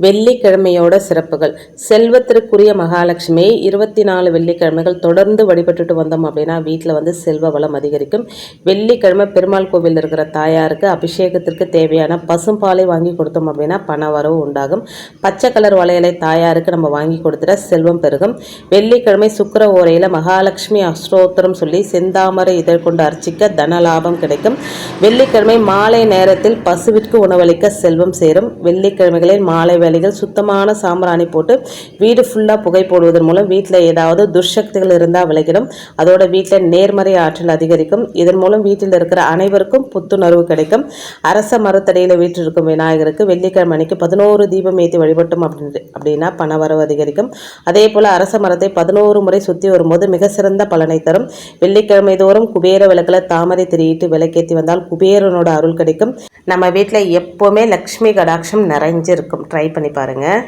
வெள்ளிக்கிழமையோட சிறப்புகள். செல்வத்திற்குரிய மகாலட்சுமி 24 வெள்ளிக்கிழமைகள் தொடர்ந்து வழிபட்டுட்டு வந்தோம் அப்படின்னா வீட்டில் செல்வ வளம் அதிகரிக்கும். வெள்ளிக்கிழமை பெருமாள் கோவில் இருக்கிற தாயாருக்கு அபிஷேகத்திற்கு தேவையான பசும்பாலை வாங்கி கொடுத்தோம் அப்படின்னா பண வரவு உண்டாகும். பச்சை கலர் வளையலை தாயாருக்கு நம்ம வாங்கி கொடுத்துட செல்வம் பெருகும். வெள்ளிக்கிழமை சுக்கிர ஓரையில் மகாலட்சுமி அஷ்டோத்திரம் சொல்லி செந்தாமரை இதழ் கொண்டு அர்ச்சிக்க தனலாபம் கிடைக்கும். வெள்ளிக்கிழமை மாலை நேரத்தில் பசுவிற்கு உணவளிக்க செல்வம் சேரும். வெள்ளிக்கிழமைகளில் மாலை வேலைகள் சுத்தமான சாம்பிராணி போட்டு வீடு ஃபுல்லாக புகை போடுவதன் மூலம் வீட்டில் ஏதாவது துர்சக்திகள் இருந்தால் விலகிடும். அதோட வீட்டில் நேர்மறை ஆற்றல் அதிகரிக்கும். இதன் மூலம் வீட்டில் இருக்கிற அனைவருக்கும் புத்துணர்வு கிடைக்கும். அரச மரத்தடியில் வீட்டில் இருக்கும் விநாயகருக்கு வெள்ளிக்கிழமை அன்னைக்கு 11 தீபம் ஏற்றி வழிபட்டும் அப்படின்னா பணவரவு அதிகரிக்கும். அதே போல் அரச மரத்தை 11 முறை சுற்றி வரும்போது மிக சிறந்த பலனை தரும். வெள்ளிக்கிழமை தோறும் குபேர விளக்கில் தாமரை திரியிட்டு விளக்கேற்றி வந்தால் குபேரனோட அருள் கிடைக்கும். நம்ம வீட்டில் எப்போவுமே லக்ஷ்மி கடாட்சம் நிறைஞ்சிருக்கும். ட்ரை பண்ணி பாருங்கள்.